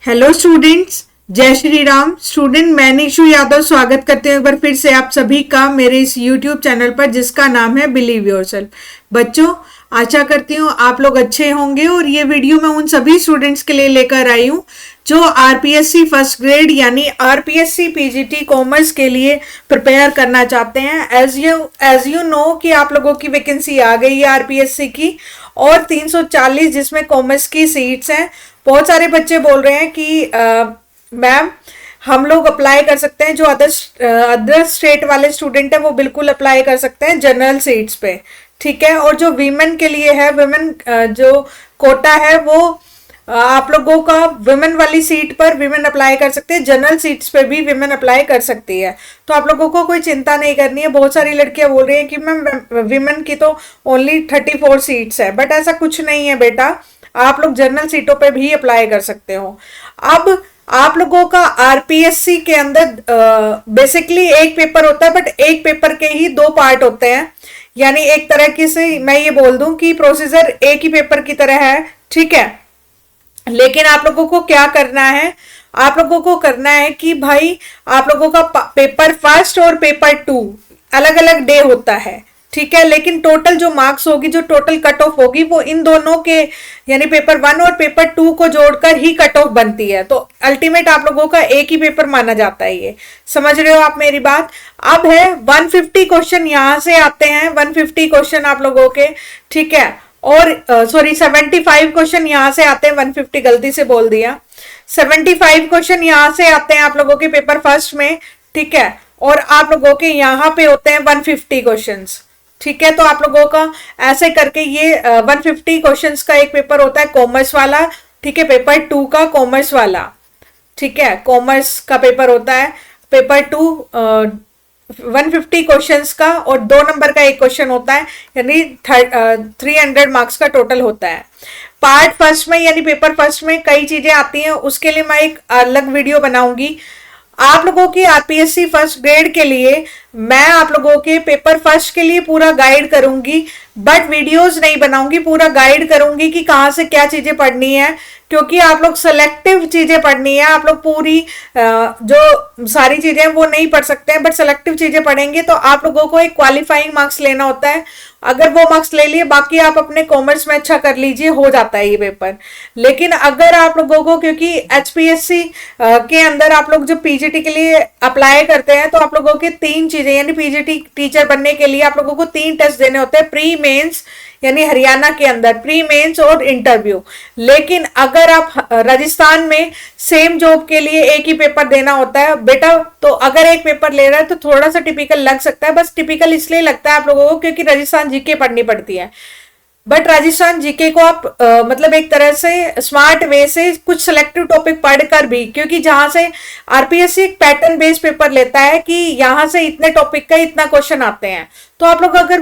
Hello students, जय Shri Ram. Student मैं निशु यादव स्वागत करते हैं एक बार फिर से आप सभी का मेरे इस यूट्यूब चैनल पर जिसका नाम है बिलीव योरसेल्फ। बच्चों, आशा करती हूँ आप लोग अच्छे होंगे और ये वीडियो मैं उन सभी स्टूडेंट्स के लिए लेकर आई हूँ जो आरपीएससी फर्स्ट ग्रेड यानी आरपीएससी पीजीटी कॉमर्स के लिए प्रिपेयर करना चाहते हैं। एज यू नो कि आप लोगों की वैकेंसी आ गई है आरपीएससी की और 340 जिसमें कॉमर्स की सीट्स हैं। बहुत सारे बच्चे बोल रहे हैं कि मैम हम लोग अप्लाई कर सकते हैं, जो अदर स्टेट वाले स्टूडेंट हैं वो बिल्कुल अप्लाई कर सकते हैं जनरल सीट्स पे, ठीक है। और जो वीमेन के लिए है, वीमेन जो कोटा है वो आप लोगों का विमेन वाली सीट पर विमेन अप्लाई कर सकते हैं, जनरल सीट्स पे भी विमेन अप्लाई कर सकती है। तो आप लोगों को कोई चिंता नहीं करनी है। बहुत सारी लड़कियां बोल रही हैं कि मैम विमेन की तो ओनली 34 सीट्स है, बट ऐसा कुछ नहीं है बेटा, आप लोग जनरल सीटों पे भी अप्लाई कर सकते हो। अब आप लोगों का आरपीएससी के अंदर बेसिकली एक पेपर होता है, बट एक पेपर के ही दो पार्ट होते हैं। यानी एक तरह की से मैं ये बोल दूं कि प्रोसीजर एक ही पेपर की तरह है, ठीक है। लेकिन आप लोगों को क्या करना है, आप लोगों को करना है कि भाई आप लोगों का पेपर फर्स्ट और पेपर 2 अलग अलग डे होता है, ठीक है। लेकिन टोटल जो मार्क्स होगी, जो टोटल कट ऑफ होगी वो इन दोनों के यानी पेपर 1 और पेपर 2 को जोड़कर ही कट ऑफ बनती है। तो अल्टीमेट आप लोगों का एक ही पेपर माना जाता है। ये समझ रहे हो आप मेरी बात। अब है 150 क्वेश्चन यहां से आते हैं, 150 क्वेश्चन आप लोगों के, ठीक है। और 75 क्वेश्चन यहां से आते हैं, 150 गलती से बोल दिया। 75 क्वेश्चन यहां से आते हैं आप लोगों के पेपर फर्स्ट में, ठीक है। और आप लोगों के यहाँ पे होते हैं 150 क्वेश्चंस, ठीक है। तो आप लोगों का ऐसे करके ये 150 क्वेश्चंस का एक पेपर होता है कॉमर्स वाला, ठीक है। पेपर 2 का कॉमर्स वाला, ठीक है, कॉमर्स का पेपर होता है। पेपर 2 150 क्वेश्चंस का और 2 नंबर का एक क्वेश्चन होता है, यानी 300 मार्क्स का टोटल होता है। पार्ट फर्स्ट में यानी पेपर फर्स्ट में कई चीजें आती हैं, उसके लिए मैं एक अलग वीडियो बनाऊंगी। आप लोगों की आरपीएससी फर्स्ट ग्रेड के लिए मैं आप लोगों के पेपर फर्स्ट के लिए पूरा गाइड करूंगी, बट वीडियोस नहीं बनाऊंगी, पूरा गाइड करूंगी कि कहाँ से क्या चीजें पढ़नी है, क्योंकि आप लोग सेलेक्टिव चीजें पढ़नी है। आप लोग पूरी जो सारी चीजें वो नहीं पढ़ सकते हैं, बट सेलेक्टिव चीजें पढ़ेंगे तो आप लोगों को एक क्वालिफाइंग मार्क्स लेना होता है। अगर वो मार्क्स ले लिए, बाकी आप अपने कॉमर्स में अच्छा कर लीजिए, हो जाता है ये पेपर। लेकिन अगर आप लोगों को, क्योंकि एचपीएससी के अंदर आप लोग जब पीजीटी के लिए अप्लाई करते हैं तो आप लोगों के 3 चीजें यानी पीजीटी टीचर बनने के लिए आप लोगों को 3 टेस्ट देने होते हैं, प्री मेंस यानी हरियाणा के अंदर प्री मेंस और इंटरव्यू। लेकिन अगर आप राजस्थान में सेम जॉब के लिए एक ही पेपर देना होता है बेटा, तो अगर एक पेपर ले रहा है तो थोड़ा सा टिपिकल लग सकता है। बस टिपिकल इसलिए लगता है आप लोगों को क्योंकि राजस्थान जीके पढ़नी पड़ती है, बट राजस्थान जीके को आप मतलब एक तरह से स्मार्ट वे से कुछ सिलेक्टिव टॉपिक पढ़कर भी, क्योंकि जहां से आरपीएससी एक पैटर्न बेस्ड पेपर लेता है कि यहां से इतने टॉपिक का इतना क्वेश्चन आते हैं, तो आप लोग अगर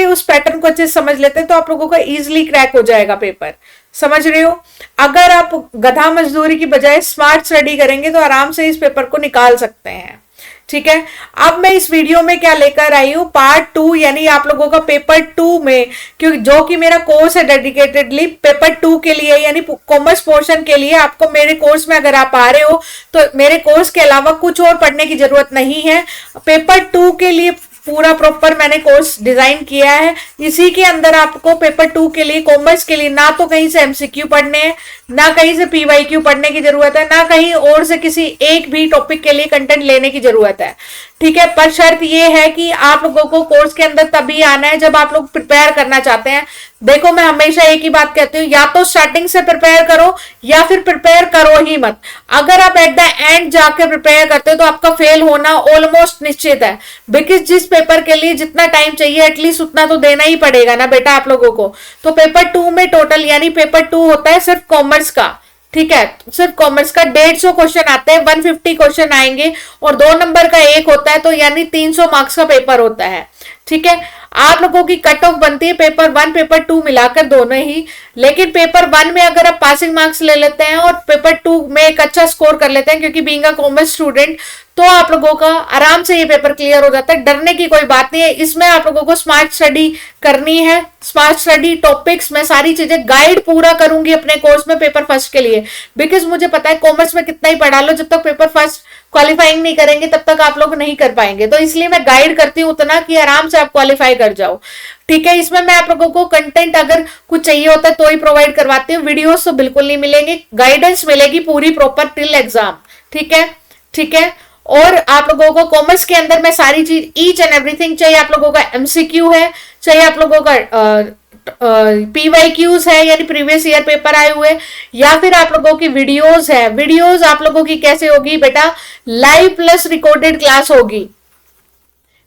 उस पैटर्न को अच्छे से समझ लेते हैं तो आप लोगों का इजिली क्रैक हो जाएगा पेपर। समझ रहे हो। अगर आप गधा मजदूरी की बजाय स्मार्ट स्टडी करेंगे तो आराम से इस पेपर को निकाल सकते हैं, ठीक है। अब मैं इस वीडियो में क्या लेकर आई हूं, पार्ट 2 यानी आप लोगों का पेपर 2 में, क्योंकि जो कि मेरा कोर्स है डेडिकेटेडली पेपर 2 के लिए यानी कॉमर्स पोर्शन के लिए। आपको मेरे कोर्स में अगर आप आ रहे हो तो मेरे कोर्स के अलावा कुछ और पढ़ने की जरूरत नहीं है। पेपर 2 के लिए पूरा प्रॉपर मैंने कोर्स डिजाइन किया है। इसी के अंदर आपको पेपर 2 के लिए कॉमर्स के लिए ना तो कहीं से एमसीक्यू पढ़ने हैं, ना कहीं से पीवाईक्यू पढ़ने की जरूरत है, ना कहीं और से किसी एक भी टॉपिक के लिए कंटेंट लेने की जरूरत है, ठीक है। पर शर्त ये है कि आप लोगों को कोर्स के अंदर तभी आना है जब आप लोग प्रिपेयर करना चाहते हैं। देखो मैं हमेशा एक ही बात कहती हूँ, या तो स्टार्टिंग से प्रिपेयर करो या फिर प्रिपेयर करो ही मत। अगर आप एट द एंड जाकर प्रिपेयर करते हो तो आपका फेल होना ऑलमोस्ट निश्चित है, बिकॉज जिस पेपर के लिए जितना टाइम चाहिए एटलीस्ट उतना तो देना ही पड़ेगा ना बेटा आप लोगों को। तो पेपर 2 में टोटल यानी पेपर 2 होता है सिर्फ कॉमर्स का, ठीक है। सिर्फ कॉमर्स का 150 क्वेश्चन आते हैं, 150 क्वेश्चन आएंगे और 2 नंबर का एक होता है, तो यानी 300 मार्क्स का पेपर होता है, ठीक है। आप लोगों की कट ऑफ बनती है पेपर 1 पेपर 2 मिलाकर दोनों ही। लेकिन पेपर 1 में अगर आप पासिंग मार्क्स ले लेते हैं और पेपर 2 में एक अच्छा स्कोर कर लेते हैं, क्योंकि बीइंग अ कॉमर्स स्टूडेंट, तो आप लोगों का आराम से ये पेपर क्लियर हो जाता है। डरने की कोई बात नहीं है। इसमें आप लोगों को स्मार्ट स्टडी करनी है, स्मार्ट स्टडी टॉपिक्स में सारी चीजें गाइड पूरा करूंगी अपने कोर्स में पेपर फर्स्ट के लिए, बिकॉज मुझे पता है कॉमर्स में कितना ही पढ़ा लो, जब तक पेपर फर्स्ट क्वालिफाइंग नहीं करेंगे तब तक आप लोग नहीं कर पाएंगे। तो इसलिए मैं गाइड करती हूँ उतना कि आराम से आप क्वालिफाई कर जाओ। ठीक है, इसमें मैं आप लोगों को कंटेंट अगर कुछ चाहिए होता है तो ही प्रोवाइड करवाती हूँ, वीडियोस तो बिल्कुल नहीं मिलेंगे, गाइडेंस मिलेगी पूरी प्रॉपर टिल एग्जाम। ठीक है, ठीक है। और आप लोगों को कॉमर्स के अंदर मैं सारी चीज ईच एंड एवरीथिंग, चाहे आप लोगों का एमसीक्यू है, चाहे आप लोगों का पीवाईक्यूज है यानी प्रीवियस ईयर पेपर आए हुए, या फिर आप लोगों की वीडियोस है। वीडियोस आप लोगों की कैसे होगी बेटा, लाइव प्लस रिकॉर्डेड क्लास होगी।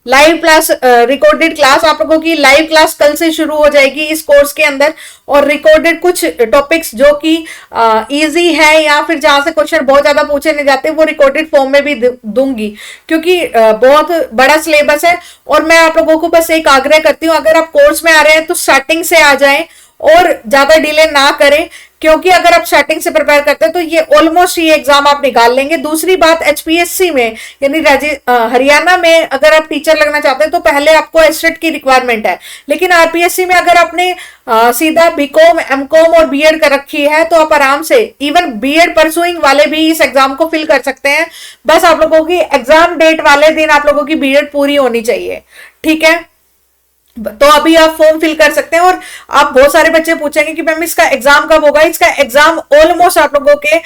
लाइव क्लास, रिकॉर्डेड क्लास आप लोगों की लाइव क्लास कल से शुरू हो जाएगी इस कोर्स के अंदर, और रिकॉर्डेड कुछ टॉपिक्स जो कि इजी है या फिर जहां से क्वेश्चन बहुत ज्यादा पूछे नहीं जाते वो रिकॉर्डेड फॉर्म में भी दूंगी, क्योंकि बहुत बड़ा सिलेबस है। और मैं आप लोगों को बस एक आग्रह करती हूँ, अगर आप कोर्स में आ रहे हैं तो स्टार्टिंग से आ जाएं और ज्यादा डिले ना करें, क्योंकि अगर आप स्टार्टिंग से प्रिपेयर करते हैं तो ये ऑलमोस्ट ये एग्जाम आप निकाल लेंगे। दूसरी बात, एचपीएससी में यानी हरियाणा में अगर आप टीचर लगना चाहते हैं तो पहले आपको एस्टेट की रिक्वायरमेंट है, लेकिन आरपीएससी में अगर आपने सीधा बीकॉम एमकॉम और बीएड कर रखी है तो आप आराम से इवन बीएड परसुइंग वाले भी इस एग्जाम को फिल कर सकते हैं। बस आप लोगों की एग्जाम डेट वाले दिन आप लोगों की बीएड पूरी होनी चाहिए। ठीक है, तो अभी आप फॉर्म फिल कर सकते हैं। और आप बहुत सारे बच्चे पूछेंगे कि मैम इसका एग्जाम कब होगा, इसका एग्जाम ऑलमोस्ट आप लोगों के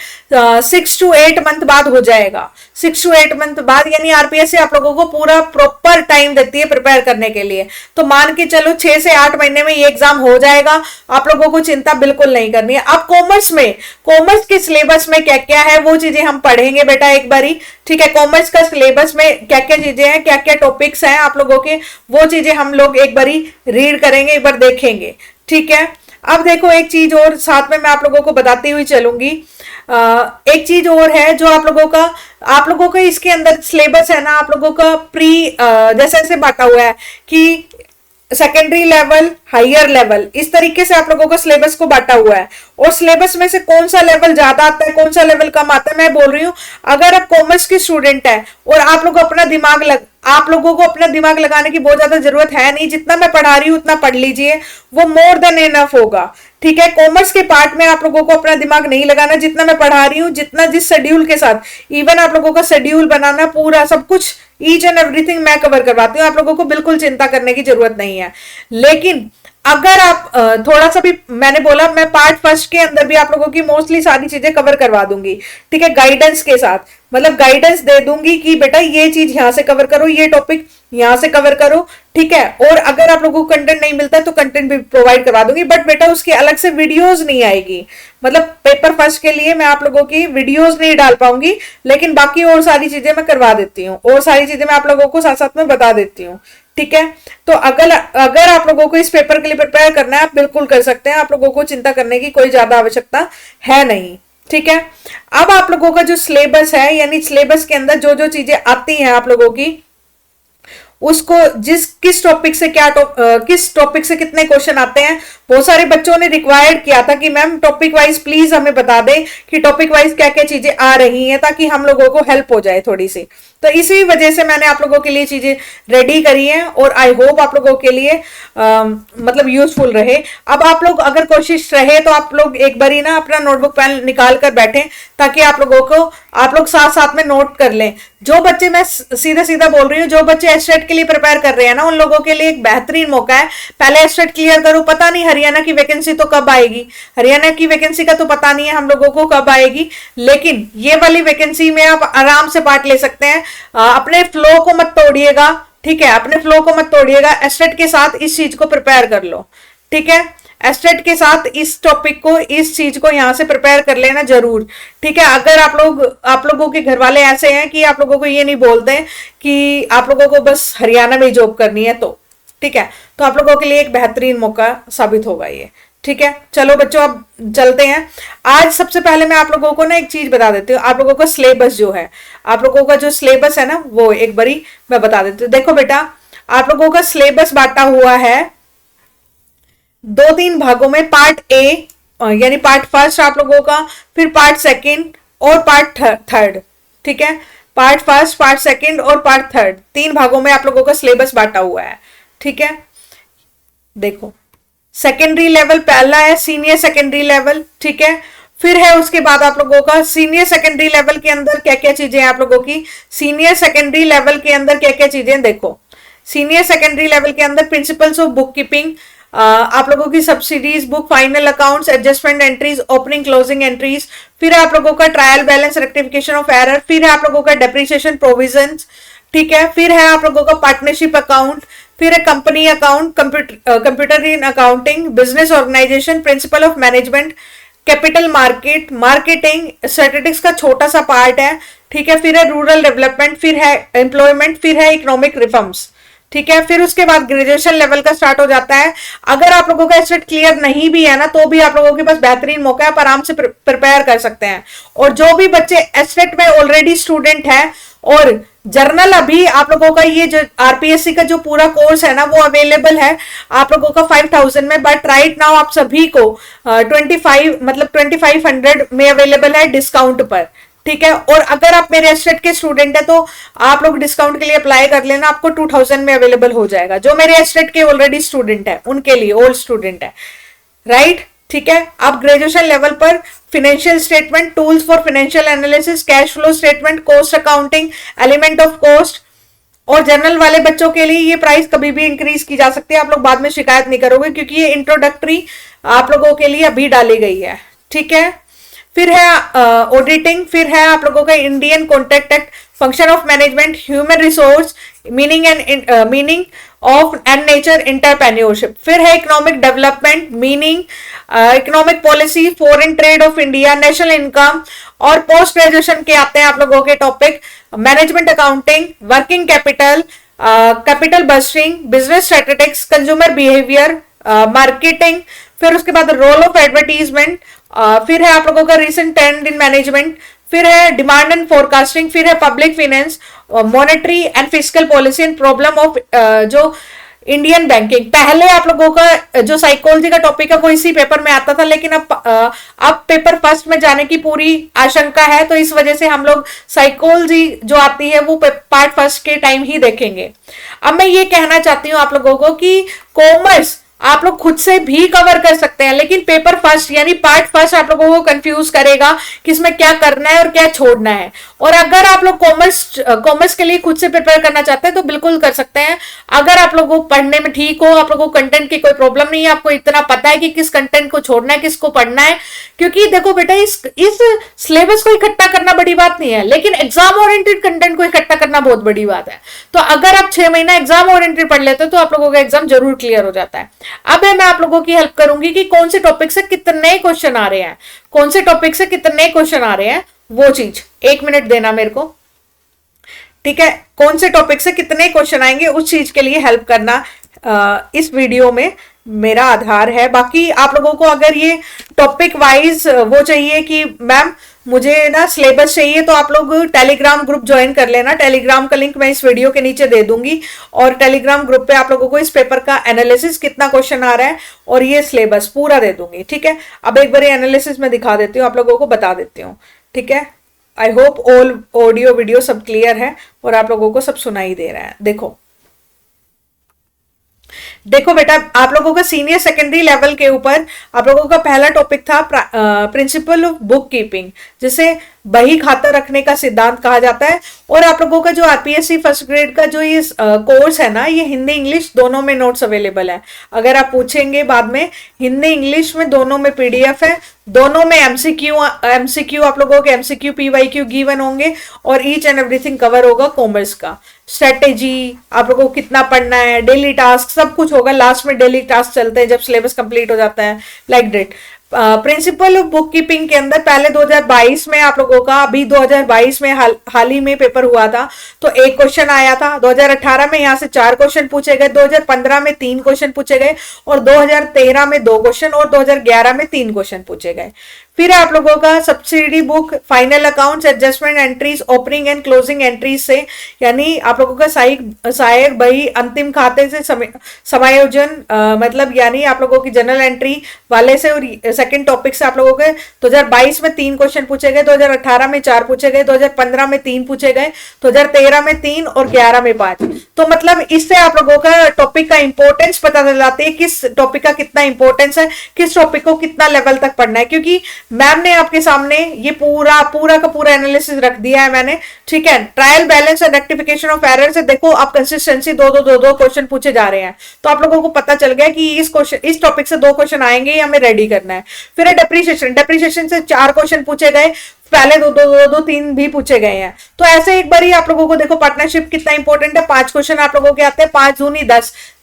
6 to 8 मंथ बाद हो जाएगा। 6 to 8 मंथ बाद, यानी आरपीएससी आप लोगों को पूरा प्रॉपर टाइम देती है प्रिपेयर करने के लिए। तो मान के चलो 6 से 8 महीने में ये एग्जाम हो जाएगा, आप लोगों को चिंता बिल्कुल नहीं करनी है। अब कॉमर्स के सिलेबस में क्या क्या है वो चीजें हम पढ़ेंगे बेटा एक बारी। ठीक है, कॉमर्स का सिलेबस में क्या क्या चीजें हैं, क्या क्या टॉपिक्स हैं आप लोगों के, वो चीजें हम लोग एक बारी रीड करेंगे, एक बार देखेंगे। ठीक है, अब देखो एक चीज और साथ में मैं आप लोगों को बताती हुई चलूंगी। एक चीज और है जो आप लोगों का इसके अंदर सिलेबस है ना, आप लोगों का जैसे ऐसे बांटा हुआ है कि सेकेंडरी लेवल, हायर लेवल, इस तरीके से आप लोगों को सिलेबस को बांटा हुआ है। और सिलेबस में से कौन सा लेवल ज्यादा आता है, कौन सा लेवल कम आता है, मैं बोल रही हूँ अगर आप कॉमर्स के स्टूडेंट हैं और आप लोगों को अपना दिमाग लगाने की बहुत ज्यादा जरूरत है नहीं, जितना मैं पढ़ा रही हूँ उतना पढ़ लीजिए, वो मोर देन इनफ होगा। ठीक है, कॉमर्स के पार्ट में आप लोगों को अपना दिमाग नहीं लगाना, जितना मैं पढ़ा रही हूँ, जितना जिस शेड्यूल के साथ, इवन आप लोगों का शेड्यूल बनाना पूरा सब कुछ ईच एंड एवरीथिंग मैं कवर करवाती हूँ, आप लोगों को बिल्कुल चिंता करने की जरूरत नहीं है। लेकिन अगर आप थोड़ा सा भी, मैंने बोला मैं पार्ट फर्स्ट के अंदर भी आप लोगों की मोस्टली सारी चीजें कवर करवा दूंगी। ठीक है, गाइडेंस के साथ, मतलब गाइडेंस दे दूंगी कि बेटा ये चीज यहां से कवर करो, ये टॉपिक यहां से कवर करो। ठीक है, और अगर आप लोगों को कंटेंट नहीं मिलता तो कंटेंट भी प्रोवाइड करवा दूंगी, बट बेटा उसकी अलग से वीडियोस नहीं आएगी। मतलब पेपर फर्स्ट के लिए मैं आप लोगों की वीडियोस नहीं डाल पाऊंगी, लेकिन बाकी और सारी चीजें मैं करवा देती हूँ, और सारी चीजें मैं आप लोगों को साथ साथ में बता देती हूँ। ठीक है, तो अगर आप लोगों को इस पेपर के लिए प्रिपेयर करना है आप बिल्कुल कर सकते हैं, आप लोगों को चिंता करने की कोई ज्यादा आवश्यकता है नहीं। ठीक है, अब आप लोगों का जो सिलेबस है, यानी सिलेबस के अंदर जो जो चीजें आती हैं आप लोगों की, उसको किस टॉपिक से किस टॉपिक से कितने क्वेश्चन आते हैं। बहुत सारे बच्चों ने रिक्वायर्ड किया था कि मैम टॉपिक वाइज प्लीज हमें बता दें कि टॉपिक वाइज क्या क्या चीजें आ रही हैं, ताकि हम लोगों को हेल्प हो जाए थोड़ी सी। तो इसी वजह से मैंने आप लोगों के लिए चीजें रेडी करी हैं, और आई होप आप लोगों के लिए मतलब यूजफुल रहे। अब आप लोग अगर कोशिश रहे तो आप लोग एक बारी ना अपना नोटबुक पेन निकाल कर बैठें, ताकि आप लोग साथ साथ में नोट कर लें। जो बच्चे, मैं सीधा सीधा बोल रही हूँ, जो बच्चे एस्टेट के लिए प्रिपेयर कर रहे हैं ना, उन लोगों के लिए एक बेहतरीन मौका है। पहले एस्टेट क्लियर करो, पता नहीं हरियाणा की वैकेंसी तो कब आएगी, हरियाणा की वैकेंसी का तो पता नहीं है हम लोगों को कब आएगी, लेकिन ये वाली वैकेंसी में आप आराम से पार्ट ले सकते हैं। अपने फ्लो को मत तोड़िएगा। ठीक है, अपने फ्लो को मत तोड़िएगा, एस्टेट के साथ इस चीज को प्रिपेयर कर लो। ठीक है, एस्टेट के साथ इस टॉपिक को, इस चीज को यहां से प्रिपेयर कर लेना जरूर। ठीक है, अगर आप लोगों के घर वाले ऐसे हैं कि आप लोगों को ये नहीं बोलते कि आप लोगों को बस हरियाणा में जॉब करनी है, तो ठीक है, तो आप लोगों के लिए एक बेहतरीन मौका साबित होगा ये। ठीक है, चलो बच्चों अब चलते हैं। आज सबसे पहले मैं आप लोगों को ना एक चीज बता देती हूँ, आप लोगों का सिलेबस जो है, आप लोगों का जो सिलेबस है ना, वो एक बारी मैं बता देती हूँ। देखो बेटा, आप लोगों का सिलेबस बांटा हुआ है 2-3 भागों में, पार्ट ए यानी पार्ट फर्स्ट आप लोगों का, फिर पार्ट सेकंड और पार्ट थर्ड। ठीक है, पार्ट फर्स्ट, पार्ट सेकंड और पार्ट थर्ड, 3 भागों में आप लोगों का सिलेबस बांटा हुआ है। ठीक है, देखो सेकेंडरी लेवल पहला है, सीनियर सेकेंडरी लेवल। ठीक है, फिर है उसके बाद आप लोगों का सीनियर सेकेंडरी लेवल के अंदर क्या क्या चीजें हैं आप लोगों की, सीनियर सेकेंडरी लेवल के अंदर क्या क्या चीजें, देखो सीनियर सेकेंडरी लेवल के अंदर प्रिंसिपल्स ऑफ बुक कीपिंग, आप लोगों की subsidies book, final accounts, adjustment entries, opening closing entries, फिर आप लोगों का trial balance, rectification of error, फिर है आप लोगों का डेप्रिसिएशन प्रोविजंस। ठीक है, फिर है आप लोगों का पार्टनरशिप अकाउंट, फिर है company account, computer in accounting, business organisation, principle of management, capital market, marketing, statistics का छोटा सा पार्ट है। ठीक है, फिर है रूरल डेवलपमेंट, फिर है एम्प्लॉयमेंट, फिर है इकोनॉमिक रिफॉर्म्स। ठीक है, फिर उसके बाद ग्रेजुएशन लेवल का स्टार्ट हो जाता है। अगर आप लोगों का एस्टेट क्लियर नहीं भी है ना, तो भी आप लोगों के पास बेहतरीन मौका है, आप आराम से प्रिपेयर कर सकते हैं। और जो भी बच्चे एस्टेट में ऑलरेडी स्टूडेंट है और जर्नल, अभी आप लोगों का ये जो आरपीएससी का जो पूरा कोर्स है ना, वो अवेलेबल है आप लोगों का 5000 में, बट राइट नाउ आप सभी को 2500 में अवेलेबल है डिस्काउंट पर। ठीक है, और अगर आप मेरे एस्टेट के स्टूडेंट है तो आप लोग डिस्काउंट के लिए अप्लाई कर लेना, आपको 2000 में अवेलेबल हो जाएगा। जो मेरे एस्टेट के ऑलरेडी स्टूडेंट है उनके लिए, ओल्ड स्टूडेंट है, राइट। ठीक है, आप ग्रेजुएशन लेवल पर financial statement, tools for financial analysis, cash flow statement, cost accounting, element of cost, और जनरल वाले बच्चों के लिए ये प्राइस कभी भी इंक्रीज की जा सकती है, आप लोग बाद में शिकायत नहीं करोगे, क्योंकि ये इंट्रोडक्टरी आप लोगों के लिए अभी डाली गई है। ठीक है, फिर है ऑडिटिंग, फिर है आप लोगों का Indian contract act, function of management, human resource, meaning of and nature entrepreneurship, फिर है economic development, meaning, economic policy, foreign trade of India, national income, और पोस्ट ग्रेजुएशन के आते हैं आप लोगों के topic management accounting, working capital, capital budgeting, business statistics, consumer behaviour, marketing, फिर उसके बाद रोल ऑफ एडवर्टीजमेंट, फिर है आप लोगों का रिसेंट ट्रेंड इन मैनेजमेंट, फिर है डिमांड एंड फोरकास्टिंग, फिर है public finance, monetary and fiscal policy and problem of जो इंडियन बैंकिंग। पहले आप लोगों का जो साइकोलॉजी का टॉपिक है वो इसी पेपर में आता था, लेकिन अब पेपर फर्स्ट में जाने की पूरी आशंका है, तो इस वजह से हम लोग साइकोलॉजी जो आती है वो पार्ट फर्स्ट के टाइम ही देखेंगे। अब मैं ये कहना चाहती हूँ आप लोगों को कि कॉमर्स आप लोग खुद से भी कवर कर सकते हैं, लेकिन पेपर फर्स्ट यानी पार्ट फर्स्ट आप लोगों को कंफ्यूज करेगा कि इसमें क्या करना है और क्या छोड़ना है। और अगर आप लोग कॉमर्स के लिए खुद से प्रिपेयर करना चाहते हैं तो बिल्कुल कर सकते हैं, अगर आप लोगों को पढ़ने में ठीक हो, आप लोगों को कंटेंट की कोई प्रॉब्लम नहीं है, आपको इतना पता है कि किस कंटेंट को छोड़ना है, किसको पढ़ना है। क्योंकि देखो बेटा, इस सिलेबस को इकट्ठा करना बड़ी बात नहीं है, लेकिन एग्जाम ओरिएंटेड कंटेंट को इकट्ठा करना बहुत बड़ी बात है। तो अगर आप 6 महीना एग्जाम ओरिएंटेड पढ़ लेते हो तो आप लोगों का एग्जाम जरूर क्लियर हो जाता है। अब मैं आप लोगों की हेल्प करूंगी कि कौन से टॉपिक से कितने क्वेश्चन आ रहे हैं, कौन से टॉपिक से कितने क्वेश्चन आ रहे हैं, वो चीज 1 मिनट देना मेरे को। ठीक है, कौन से टॉपिक से कितने क्वेश्चन आएंगे उस चीज के लिए हेल्प करना इस वीडियो में मेरा आधार है। बाकी आप लोगों को अगर ये टॉपिक वाइज वो चाहिए कि मैम मुझे ना सिलेबस चाहिए, तो आप लोग टेलीग्राम ग्रुप ज्वाइन कर लेना। टेलीग्राम का लिंक मैं इस वीडियो के नीचे दे दूंगी, और टेलीग्राम ग्रुप पे आप लोगों को इस पेपर का एनालिसिस, कितना क्वेश्चन आ रहा है और ये सिलेबस पूरा दे दूंगी। ठीक है, अब एक बार एनालिसिस में दिखा देती हूँ, आप लोगों को बता देती हूँ। ठीक है, I hope all audio video सब क्लियर है और आप लोगों को सब सुनाई दे रहा है। देखो बेटा, आप लोगों का सीनियर सेकेंडरी लेवल के ऊपर आप लोगों का पहला टॉपिक था प्रिंसिपल ऑफ बुक कीपिंग, जिसे बही खाता रखने का सिद्धांत कहा जाता है। और आप लोगों का जो आरपीएससी फर्स्ट ग्रेड का जो ये कोर्स है ना, ये हिंदी इंग्लिश दोनों में नोट्स अवेलेबल है। अगर आप पूछेंगे बाद में, हिंदी इंग्लिश में दोनों में पीडीएफ है, दोनों में एमसीक्यू आप लोगों के एमसीक्यू पीवाईक्यू गिवन होंगे, और ईच एंड एवरीथिंग कवर होगा कॉमर्स का। स्ट्रेटेजी, आप लोगों को कितना पढ़ना है, डेली टास्क, सब कुछ होगा। लास्ट में डेली टास्क चलते हैं जब सिलेबस कंप्लीट हो जाता है, like date. Principle of bookkeeping के अंदर पहले 2022 में आप लोगों का, अभी 2022 में हाल ही में पेपर हुआ था, तो 1 क्वेश्चन आया था। 2018 में यहाँ से 4 क्वेश्चन पूछे गए, 2015 में 3 क्वेश्चन पूछे गए, और 2013 में 2 क्वेश्चन, और 2011 में 3 क्वेश्चन पूछे गए। फिर आप लोगों का subsidy book, final accounts, adjustment entries, opening and closing entries से, यानी आप लोगों का सहायक बही, अंतिम खाते से समायोजन, मतलब यानी आप लोगों की जनरल एंट्री वाले से, और सेकंड टॉपिक से आप लोगों के 2022 में 3 क्वेश्चन पूछे गए, 2018 में 4 पूछे गए, 2015 में 3 पूछे गए, 2013 में 3 और 11 में 5। तो मतलब इससे आप लोगों का टॉपिक का इंपॉर्टेंस पता चल जाती है, किस टॉपिक का कितना इंपॉर्टेंस है, किस टॉपिक को कितना लेवल तक पढ़ना है, क्योंकि मैम ने आपके सामने ये पूरा का पूरा एनालिसिस रख दिया है मैंने, ठीक है। Trial balance and rectification of error से देखो आप कंसिस्टेंसी दो क्वेश्चन पूछे जा रहे हैं, तो आप लोगों को पता चल गया कि इस टॉपिक से 2 क्वेश्चन आएंगे, हमें रेडी करना है। फिर डेप्रीशिएशन से 4 क्वेश्चन पूछे गए, पहले दो 3 भी पूछे गए हैं। तो ऐसे एक बार ही आप लोगों को देखो पार्टनरशिप कितना इंपॉर्टेंट है, 5 क्वेश्चन आप लोगों के आते हैं, 5 दूनी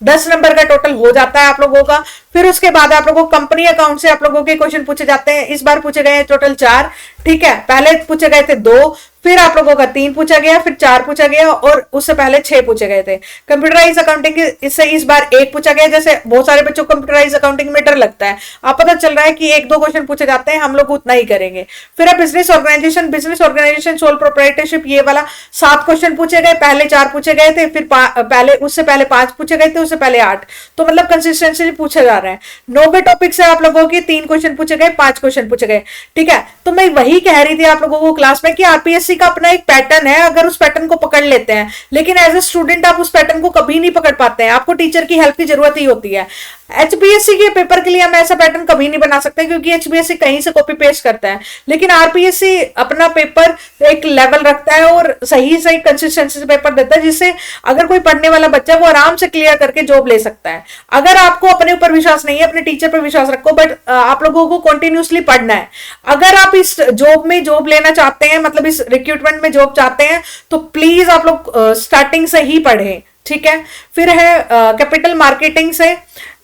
10 नंबर का टोटल हो जाता है आप लोगों का। फिर उसके बाद आप लोगों को कंपनी अकाउंट से आप लोगों के क्वेश्चन पूछे जाते हैं, इस बार पूछे गए टोटल 4, ठीक है। पहले पूछे गए थे 2, फिर आप लोगों का 3 पूछा गया, फिर 4 पूछा गया, और उससे पहले 6 पूछे गए थे। कंप्यूटराइज अकाउंटिंग इससे इस बार 1 पूछा गया, जैसे बहुत सारे बच्चों को कंप्यूटराइज अकाउंटिंग में डर लगता है, आप पता चल रहा है कि 1-2 क्वेश्चन पूछे जाते हैं, हम लोग उतना ही करेंगे। फिर बिजनेस ऑर्गेनाइजेशन सोल प्रोप्राइटरशिप, ये वाला 7 क्वेश्चन पूछे गए, पहले 4 पूछे गए थे, फिर उससे पहले 5 पूछे गए थे, उससे पहले 8। तो मतलब कंसिस्टेंसी पूछे जा रहे हैं। 90 टॉपिक से आप लोगों के 3 क्वेश्चन पूछे गए, 5 क्वेश्चन पूछे गए, ठीक है। तो मैं वही कह रही थी आप लोगों को क्लास में कि आरपीएससी का अपना एक पैटर्न है, अगर उस पैटर्न को पकड़ लेते हैं, लेकिन एज ए स्टूडेंट आप उस पैटर्न को कभी नहीं पकड़ पाते हैं, आपको टीचर की हेल्प की जरूरत ही होती है। एचपीएससी के पेपर के लिए हम ऐसा पैटर्न कभी नहीं बना सकते, क्योंकि एचपीएससी कहीं से कॉपी पेस्ट करता है, लेकिन आरपीएससी अपना पेपर एक लेवल रखता है और सही कंसिस्टेंसी से पेपर देता है, जिससे अगर कोई पढ़ने वाला बच्चा वो आराम से क्लियर करके जॉब ले सकता है। अगर आपको अपने ऊपर विश्वास नहीं है, अपने टीचर पर विश्वास रखो, बट आप लोगों को कंटिन्यूसली पढ़ना है। अगर आप इस जॉब लेना चाहते हैं, मतलब इस रिक्रूटमेंट में जॉब चाहते हैं, तो प्लीज आप लोग स्टार्टिंग से ही पढ़ें, ठीक है। फिर है कैपिटल मार्केटिंग से,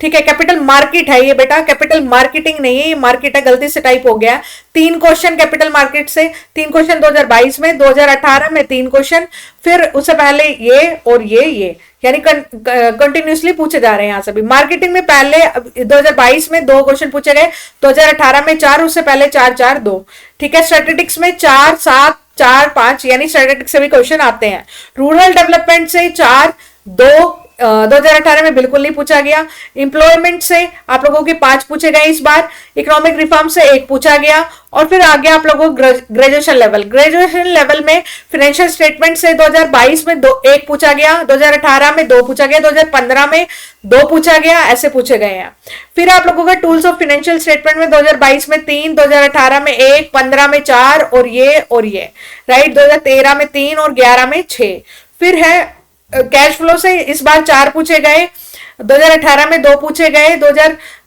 ठीक है, कैपिटल मार्केट है ये बेटा, कैपिटल मार्केटिंग नहीं है, ये मार्केट है, गलती से टाइप हो गया। 3 क्वेश्चन कैपिटल मार्केट से, 3 क्वेश्चन 2022 में, 2018 में 3 क्वेश्चन, फिर उससे पहले ये और ये यानी कंटिन्यूसली पूछे जा रहे हैं यहाँ से भी। मार्केटिंग में पहले 2022 में 2 क्वेश्चन पूछे गए, 2018 में 4, उससे पहले 4 2, ठीक है। स्टैटिस्टिक्स में 4 7 4 5, यानी स्टैटिस्टिक्स से भी क्वेश्चन आते हैं। रूरल डेवलपमेंट से 4 2, 2018 में बिल्कुल नहीं पूछा गया। एम्प्लॉयमेंट से आप लोगों के 5 पूछे गए इस बार। इकोनॉमिक रिफॉर्म से 1 पूछा गया, और फिर आगे आप लोगों को ग्रेजुएशन लेवल में फाइनेंशियल स्टेटमेंट से 2022 में 1 पूछा गया, 2018 में 2 पूछा गया, 2015 में 2 पूछा गया, ऐसे पूछे गए हैं। फिर आप लोगों का टूल्स ऑफ फाइनेंशियल स्टेटमेंट में 2022 में 3, 2018 में 1, 15 में 4 और ये राइट, 2013 में 3 और 11 में 6। फिर है कैश फ्लो से इस बार 4 पूछे गए, 2018 में 2 पूछे गए,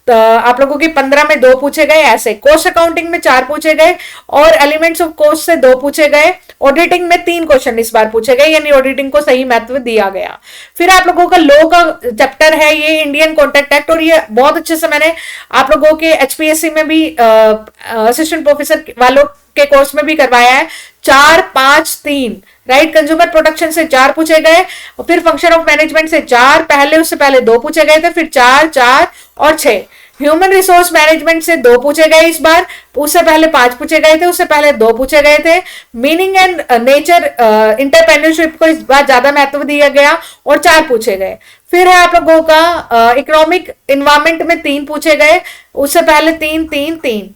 आप लोगों की 15 में 2 पूछे गए, ऐसे। कॉस्ट अकाउंटिंग में 4 पूछे गए, और एलिमेंट्स ऑफ कॉस्ट से 2 पूछे गए। ऑडिटिंग में 3 क्वेश्चन इस बार पूछे गए, यानी ऑडिटिंग को सही महत्व दिया गया। फिर आप लोगों का लॉ का चैप्टर है ये, इंडियन कॉन्ट्रैक्ट एक्ट, और ये बहुत अच्छे से मैंने आप लोगों के एचपीएससी में भी असिस्टेंट प्रोफेसर वालों के कोर्स में भी करवाया है। 4 5 3 राइट। कंज्यूमर प्रोटेक्शन से 4 पूछे गए, और फिर फंक्शन ऑफ मैनेजमेंट से 4, पहले उससे पहले 2 पूछे गए थे, फिर 4 और 6। ह्यूमन रिसोर्स मैनेजमेंट से 2 पूछे गए इस बार, उससे पहले 5 पूछे गए थे, उससे पहले 2 पूछे गए थे। मीनिंग एंड नेचर इंटरप्रेन्योरशिप को इस बार ज्यादा महत्व दिया गया, और 4 पूछे गए। फिर है आप लोगों का इकोनॉमिक इन्वायरमेंट में 3 पूछे गए, उससे पहले 3।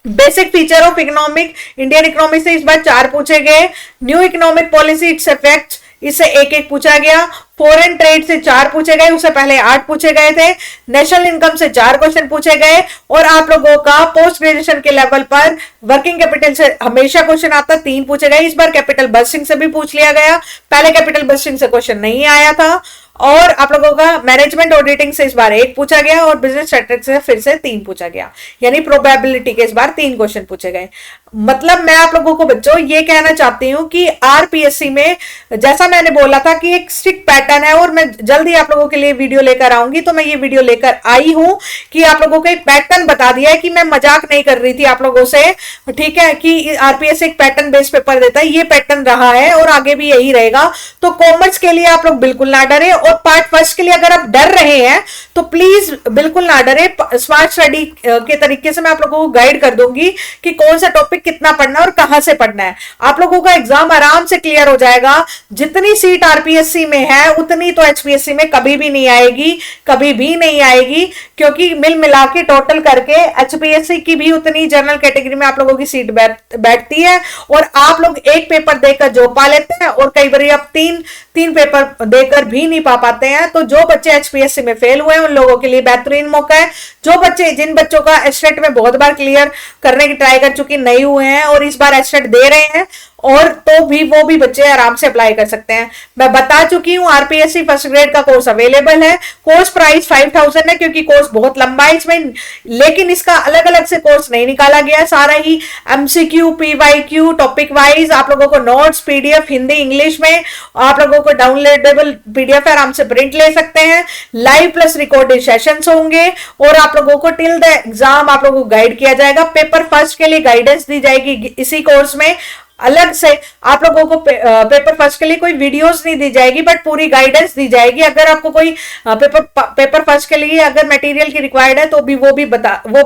Basic feature of economic, Indian economy से इस बार 4 पूछे गए। New economic policy it's effects, इससे 1 पूछा गया। फॉरेन ट्रेड से 4 पूछे गए, उससे पहले 8 पूछे गए थे। नेशनल इनकम से 4 क्वेश्चन पूछे गए, और आप लोगों का पोस्ट ग्रेजुएशन के लेवल पर वर्किंग कैपिटल से हमेशा क्वेश्चन आता, 3 पूछे गए। इस बार कैपिटल बस्टिंग से भी पूछ लिया गया, पहले कैपिटल बस्टिंग से क्वेश्चन नहीं आया था। और आप लोगों का मैनेजमेंट ऑडिटिंग से इस बार 1 पूछा गया, और बिजनेस स्ट्रेटेजी से फिर से 3 पूछा गया, यानी प्रोबेबिलिटी के इस बार 3 क्वेश्चन पूछे गए। मतलब मैं आप लोगों को बच्चों ये कहना चाहती हूं कि आरपीएससी में जैसा मैंने बोला था कि एक स्ट्रिक्ट पैटर्न है, और मैं जल्दी आप लोगों के लिए वीडियो लेकर आऊंगी, तो मैं ये वीडियो लेकर आई हूं कि आप लोगों को एक पैटर्न बता दिया है, कि मैं मजाक नहीं कर रही थी आप लोगों से, ठीक है, कि आरपीएससी एक पैटर्न बेस्ड पेपर देता है, ये पैटर्न रहा है और आगे भी यही रहेगा। तो कॉमर्स के लिए आप लोग बिल्कुल ना डरे, और पार्ट फर्स्ट के लिए अगर आप डर रहे हैं तो प्लीज बिल्कुल ना डरे, स्मार्ट स्टडी के तरीके से मैं आप लोगों को गाइड कर दूंगी कि कौन सा टॉपिक कितना पढ़ना है और कहां से पढ़ना है। आप लोगों का एग्जाम आराम से क्लियर हो जाएगा। जितनी सीट आरपीएससी में है उतनी तो एचपीएससी में कभी भी नहीं आएगी, कभी भी नहीं आएगी, क्योंकि मिल मिला के टोटल करके एचपीएससी की भी उतनी जनरल कैटेगरी में आप लोगों की सीट बैठती है। और आप लोग एक पेपर देकर जो पा लेते हैं और कई बार आप तीन पेपर देकर भी नहीं पा पाते हैं। तो जो बच्चे एचपीएससी में फेल हुए हैं उन लोगों के लिए बेहतरीन मौका है। जिन बच्चों का एस्टेट में बहुत बार क्लियर करने की ट्राई कर चुके नहीं हुए हैं और इस बार एस्टेट दे रहे हैं, और तो भी वो भी बच्चे आराम से अप्लाई कर सकते हैं। मैं बता चुकी हूं आरपीएससी फर्स्ट ग्रेड का कोर्स अवेलेबल है। कोर्स प्राइस 5000 है, क्योंकि कोर्स बहुत लंबा है इसमें, लेकिन इसका अलग अलग से कोर्स नहीं निकाला गया है। सारा ही एमसीक्यू, पीवाईक्यू, टॉपिक वाइज आप लोगों को नोट्स, पीडीएफ हिंदी इंग्लिश में आप लोगों को डाउनलोडेबल पीडीएफ आराम से प्रिंट ले सकते हैं। लाइव प्लस रिकॉर्डेड सेशंस होंगे और आप लोगों को टिल द एग्जाम आप लोगों को गाइड किया जाएगा। पेपर फर्स्ट के लिए गाइडेंस दी जाएगी इसी कोर्स में। अलग से आप लोगों को पेपर फर्स्ट के लिए कोई वीडियोस नहीं दी जाएगी, बट पूरी गाइडेंस दी जाएगी। अगर आपको कोई पेपर फर्स्ट के लिए अगर मटेरियल की रिक्वायर्ड है तो भी वो भी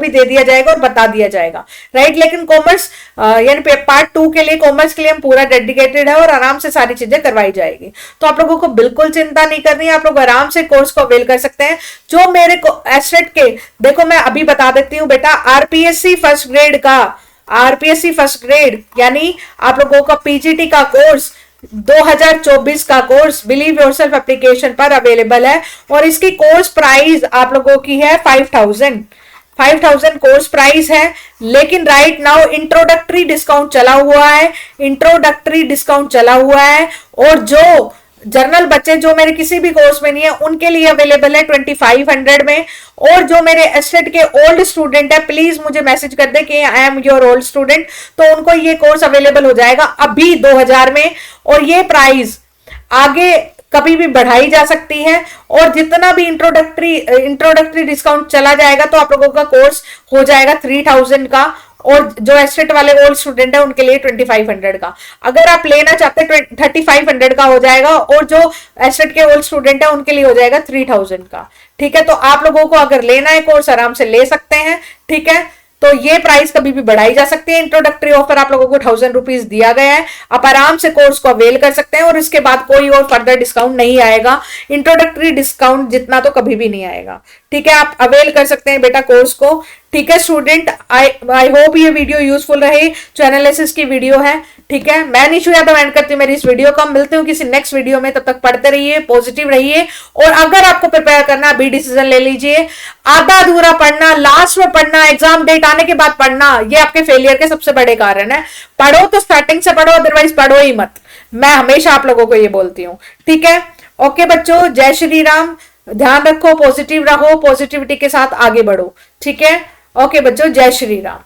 दे दिया जाएगा और बता दिया जाएगा, राइट। लेकिन कॉमर्स यानी पार्ट 2 के लिए, कॉमर्स के लिए हम पूरा डेडिकेटेड है और आराम से सारी चीजें करवाई जाएगी। तो आप लोगों को बिल्कुल चिंता नहीं करनी है, आप लोग आराम से कोर्स को अवेल कर सकते हैं। जो मेरे को एस्टेट के, देखो मैं अभी बता देती हूँ बेटा, आरपीएससी फर्स्ट ग्रेड यानी आप लोगों का पीजीटी का कोर्स 2024 का कोर्स बिलीव योरसेल्फ एप्लीकेशन पर अवेलेबल है और इसकी कोर्स प्राइस आप लोगों की है 5000 कोर्स प्राइस है। लेकिन राइट नाउ इंट्रोडक्टरी डिस्काउंट चला हुआ है और जो जर्नल बच्चे जो मेरे किसी भी कोर्स में नहीं है उनके लिए अवेलेबल है 2500 में। और जो मेरे एस्टेट के ओल्ड स्टूडेंट है, प्लीज मुझे मैसेज कर दे कि I am your old student, तो उनको ये कोर्स अवेलेबल हो जाएगा अभी 2000 में। और ये प्राइस आगे कभी भी बढ़ाई जा सकती है और जितना भी इंट्रोडक्टरी डिस्काउंट चला जाएगा तो आप लोगों का कोर्स हो जाएगा 3000 का और जो एस्टेट वाले ओल्ड स्टूडेंट है उनके लिए 2500 का। अगर आप लेना चाहते हैं 3500 का हो जाएगा और जो एस्टेट के ओल्ड स्टूडेंट है उनके लिए हो जाएगा 3000 का। ठीक है, तो आप लोगों को अगर लेना है कोर्स आराम से ले सकते हैं। ठीक है, तो ये प्राइस कभी भी बढ़ाई जा सकती है। इंट्रोडक्टरी ऑफर आप लोगों को 1000 रुपीज दिया गया है, आप आराम से कोर्स को अवेल कर सकते हैं और इसके बाद कोई और फर्दर डिस्काउंट नहीं आएगा। इंट्रोडक्टरी डिस्काउंट जितना तो कभी भी नहीं आएगा। ठीक है, आप अवेल कर सकते हैं बेटा कोर्स को। ठीक है स्टूडेंट, आई होप ये वीडियो यूजफुल रहे, जो एनालिसिस की वीडियो है। ठीक है, मैं निशु यादव एंड करती हूँ मेरी इस वीडियो का। मिलते हूँ किसी नेक्स्ट वीडियो में, तब तक पढ़ते रहिए, पॉजिटिव रहिए। और अगर आपको प्रिपेयर करना, अभी डिसीजन ले लीजिए। आधा अधूरा पढ़ना, लास्ट में पढ़ना, एग्जाम डेट आने के बाद पढ़ना, ये आपके फेलियर के सबसे बड़े कारण है। पढ़ो तो स्टार्टिंग से पढ़ो, अदरवाइज पढ़ो ही मत। मैं हमेशा आप लोगों को ये बोलती हूँ। ठीक है, ओके बच्चों, जय श्री राम। ध्यान रखो, पॉजिटिव रहो, पॉजिटिविटी के साथ आगे बढ़ो। ठीक है, ओके बच्चों, जय श्री राम।